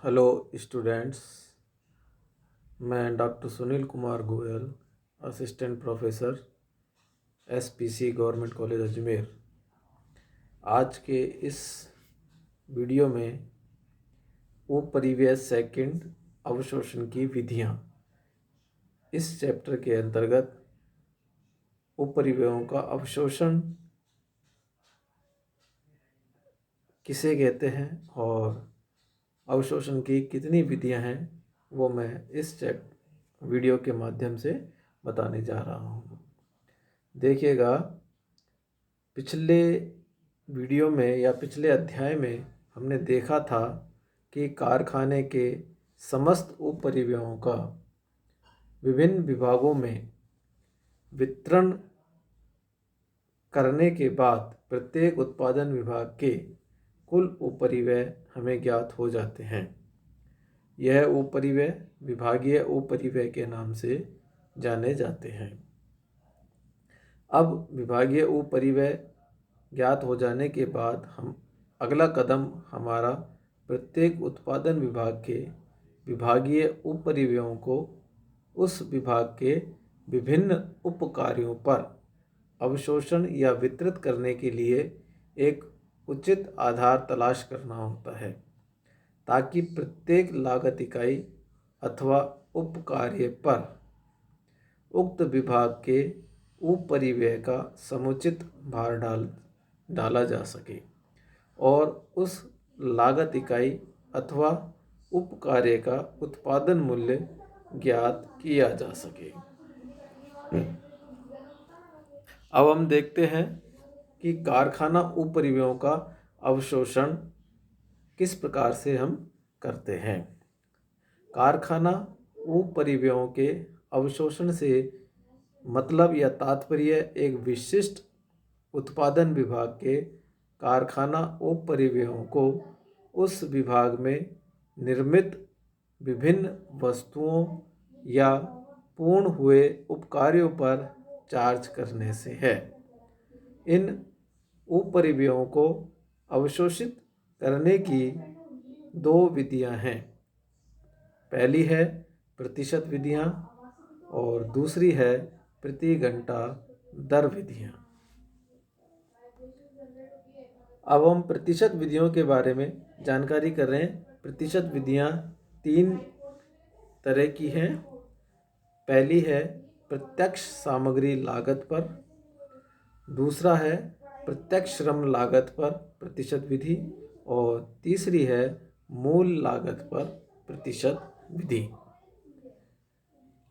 Hello students. मैं doctor Sunil Kumar Goyal, assistant professor SPC government college Ajmer. आज के इस वीडियो में उपरिव्यय सेकंड अवशोषण की विधियां, इस चैप्टर के अंतर्गत उपरिव्ययों का अवशोषण किसे कहते हैं और अवशोषण की कितनी विधियां हैं वो मैं इस वीडियो के माध्यम से बताने जा रहा हूँ। देखिएगा, पिछले वीडियो में या पिछले अध्याय में हमने देखा था कि कारखाने के समस्त उपपरिव्ययों का विभिन्न विभागों में वितरण करने के बाद प्रत्येक उत्पादन विभाग के कुल उपपरिव्यय हमें ज्ञात हो जाते हैं। यह उपपरिव्यय विभागीय उपपरिव्यय के नाम से जाने जाते हैं। अब विभागीय उपपरिव्यय ज्ञात हो जाने के बाद अगला कदम हमारा प्रत्येक उत्पादन विभाग के विभागीय उपपरिव्ययों को उस विभाग के विभिन्न उप कार्यों पर अवशोषण या वितरित करने के लिए एक उचित आधार तलाश करना होता है, ताकि प्रत्येक लागत इकाई अथवा उप कार्य पर उक्त विभाग के उपपरिव्यय का समुचित भार डाला जा सके और उस लागत इकाई अथवा उप कार्य का उत्पादन मूल्य ज्ञात किया जा सके। अब हम देखते हैं कि कारखाना उपपरिव्ययों का अवशोषण किस प्रकार से हम करते हैं। कारखाना उपपरिव्ययों के अवशोषण से मतलब या तात्पर्य एक विशिष्ट उत्पादन विभाग के कारखाना उपपरिव्ययों को उस विभाग में निर्मित विभिन्न वस्तुओं या पूर्ण हुए उपकार्यों पर चार्ज करने से है। इन उपपरिव्ययों को अवशोषित करने की दो विधियां हैं। पहली है प्रतिशत विधियां और दूसरी है प्रति घंटा दर विधियां। अब हम प्रतिशत विधियों के बारे में जानकारी कर रहे हैं। प्रतिशत विधियां तीन तरह की हैं। पहली है प्रत्यक्ष सामग्री लागत पर, दूसरा है प्रत्यक्ष श्रम लागत पर प्रतिशत विधि और तीसरी है मूल लागत पर प्रतिशत विधि।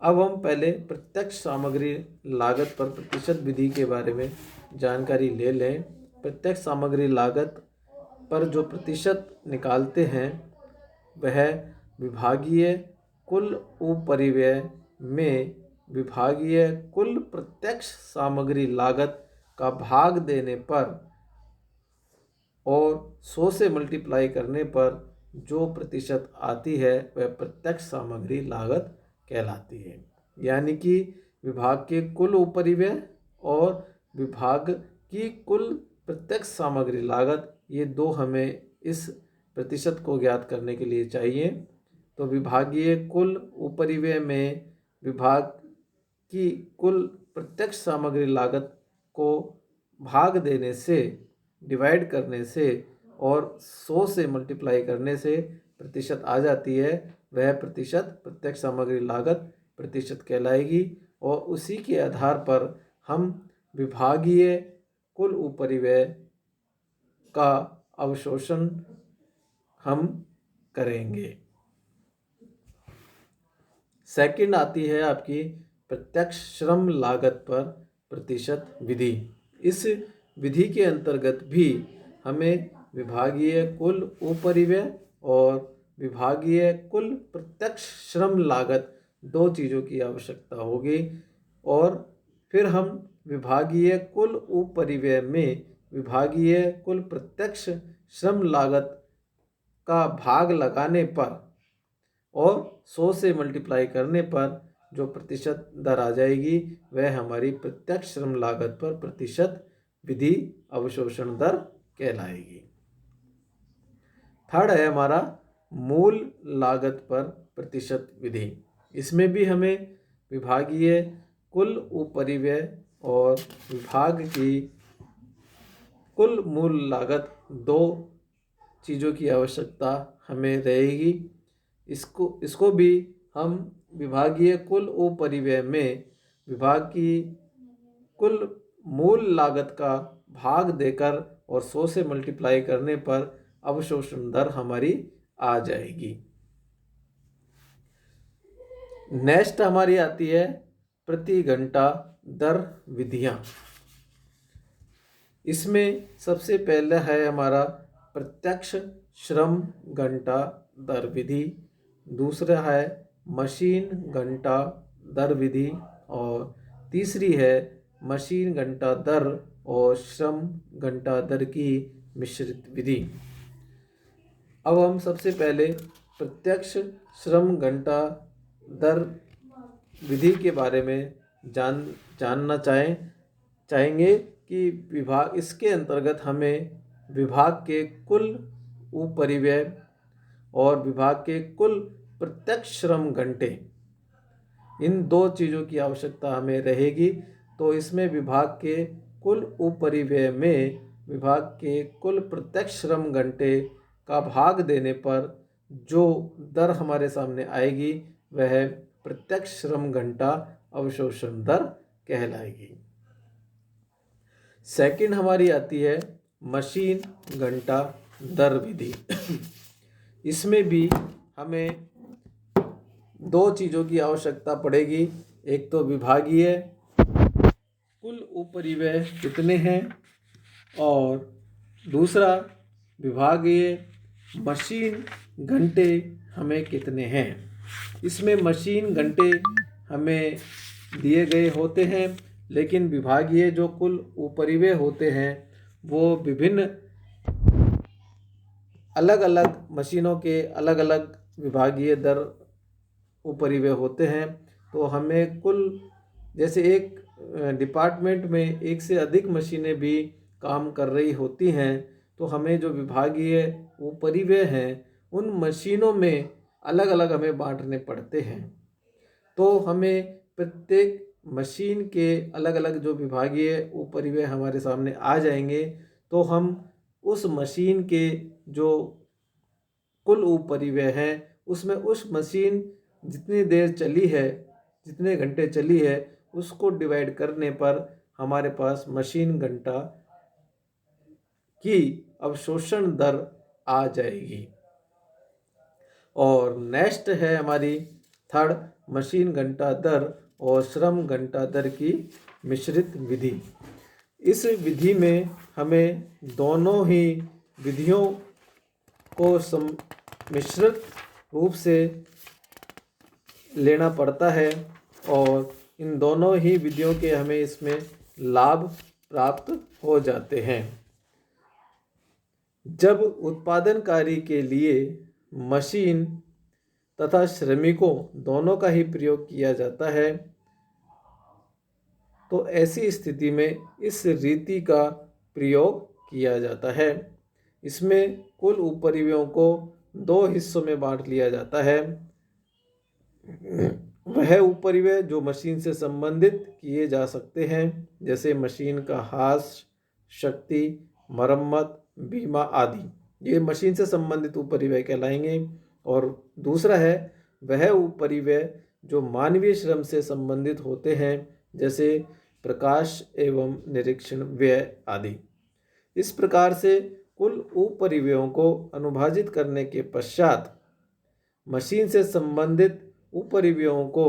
अब हम पहले प्रत्यक्ष सामग्री लागत पर प्रतिशत विधि के बारे में जानकारी ले लें। प्रत्यक्ष सामग्री लागत पर जो प्रतिशत निकालते हैं वह विभागीय कुल उपपरिव्यय में विभागीय कुल प्रत्यक्ष सामग्री लागत का भाग देने पर और 100 से मल्टीप्लाई करने पर जो प्रतिशत आती है वह प्रत्यक्ष सामग्री लागत कहलाती है। यानी कि विभाग के कुल उपपरिव्यय और विभाग की कुल प्रत्यक्ष सामग्री लागत, ये दो हमें इस प्रतिशत को ज्ञात करने के लिए चाहिए। तो विभागीय कुल उपपरिव्यय में विभाग की कुल प्रत्यक्ष सामग्री लागत को भाग देने से, डिवाइड करने से और 100 से मल्टीप्लाई करने से प्रतिशत आ जाती है। वह प्रतिशत प्रत्यक्ष सामग्री लागत प्रतिशत कहलाएगी और उसी के आधार पर हम विभागीय कुल उपपरिव्यय का अवशोषण हम करेंगे। सेकंड आती है आपकी प्रत्यक्ष श्रम लागत पर प्रतिशत विधि। इस विधि के अंतर्गत भी हमें विभागीय कुल उपपरिव्यय और विभागीय कुल प्रत्यक्ष श्रम लागत दो चीज़ों की आवश्यकता होगी और फिर हम विभागीय कुल उपपरिव्यय में विभागीय कुल प्रत्यक्ष श्रम लागत का भाग लगाने पर और 100 से मल्टीप्लाई करने पर जो प्रतिशत दर आ जाएगी वह हमारी प्रत्यक्ष श्रम लागत पर प्रतिशत विधि अवशोषण दर कहलाएगी। थर्ड है हमारा मूल लागत पर प्रतिशत विधि। इसमें भी हमें विभागीय कुल उपरिव्यय और विभाग की कुल मूल लागत, दो चीज़ों की आवश्यकता हमें रहेगी। इसको भी हम विभागीय कुल उपरिव्यय में विभाग की कुल मूल लागत का भाग देकर और 100 से मल्टीप्लाई करने पर अवशोषण दर हमारी आ जाएगी। नेक्स्ट हमारी आती है प्रति घंटा दर विधियां। इसमें सबसे पहला है हमारा प्रत्यक्ष श्रम घंटा दर विधि, दूसरा है मशीन घंटा दर विधि और तीसरी है मशीन घंटा दर और श्रम घंटा दर की मिश्रित विधि। अब हम सबसे पहले प्रत्यक्ष श्रम घंटा दर विधि के बारे में जानना चाहेंगे कि विभाग, इसके अंतर्गत हमें विभाग के कुल उपरिव्यय और विभाग के कुल प्रत्यक्ष श्रम घंटे, इन दो चीज़ों की आवश्यकता हमें रहेगी। तो इसमें विभाग के कुल उपरिव्यय में विभाग के कुल प्रत्यक्ष श्रम घंटे का भाग देने पर जो दर हमारे सामने आएगी वह प्रत्यक्ष श्रम घंटा अवशोषण दर कहलाएगी। सेकंड हमारी आती है मशीन घंटा दर विधि। इसमें भी हमें दो चीज़ों की आवश्यकता पड़ेगी। एक तो विभागीय कुल उपरिव्यय कितने हैं और दूसरा विभागीय मशीन घंटे हमें कितने हैं। इसमें मशीन घंटे हमें दिए गए होते हैं, लेकिन विभागीय जो कुल उपरिव्यय होते हैं वो विभिन्न अलग अलग मशीनों के अलग अलग विभागीय दर उपरिव्यय होते हैं। तो हमें कुल, जैसे एक डिपार्टमेंट में एक से अधिक मशीनें भी काम कर रही होती हैं, तो हमें जो विभागीय उपरिव्यय हैं उन मशीनों में अलग अलग हमें बांटने पड़ते हैं। तो हमें प्रत्येक मशीन के अलग अलग जो विभागीय उपरिव्यय हमारे सामने आ जाएंगे, तो हम उस मशीन के जो कुल उपरिव्यय हैं उसमें उस मशीन जितनी देर चली है, जितने घंटे चली है, उसको डिवाइड करने पर हमारे पास मशीन घंटा की अवशोषण दर आ जाएगी। और नेक्स्ट है हमारी थर्ड मशीन घंटा दर और श्रम घंटा दर की मिश्रित विधि। इस विधि में हमें दोनों ही विधियों को मिश्रित रूप से लेना पड़ता है और इन दोनों ही विधियों के हमें इसमें लाभ प्राप्त हो जाते हैं। जब उत्पादन कार्य के लिए मशीन तथा श्रमिकों दोनों का ही प्रयोग किया जाता है, तो ऐसी स्थिति में इस रीति का प्रयोग किया जाता है। इसमें कुल उपरिव्ययों को दो हिस्सों में बांट लिया जाता है। वह उपरिव्यय जो मशीन से संबंधित किए जा सकते हैं, जैसे मशीन का हाथ, शक्ति, मरम्मत, बीमा आदि, ये मशीन से संबंधित उपरिव्यय कहलाएंगे। और दूसरा है वह उपरिव्यय जो मानवीय श्रम से संबंधित होते हैं, जैसे प्रकाश एवं निरीक्षण व्यय आदि। इस प्रकार से कुल उपरिव्ययों को अनुभाजित करने के पश्चात मशीन से संबंधित उपरिव्ययों को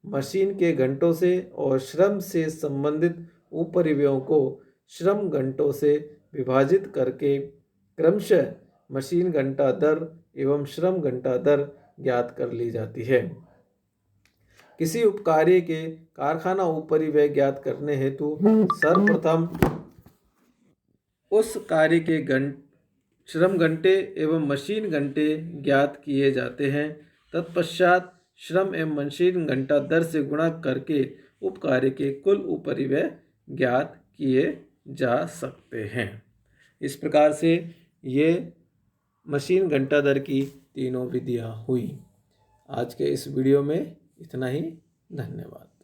मशीन के घंटों से और श्रम से संबंधित उपरिव्ययों को श्रम घंटों से विभाजित करके क्रमशः मशीन घंटा दर एवं श्रम घंटा दर ज्ञात कर ली जाती है। किसी उपकार्य के कारखाना उपरिव्यय ज्ञात करने हेतु सर्वप्रथम उस कार्य के श्रम घंटे एवं मशीन घंटे ज्ञात किए जाते हैं। तत्पश्चात श्रम एवं मशीन घंटा दर से गुणा करके उप कार्य के कुल उपरिव्यय ज्ञात किए जा सकते हैं। इस प्रकार से ये मशीन घंटा दर की तीनों विधियाँ हुई। आज के इस वीडियो में इतना ही। धन्यवाद।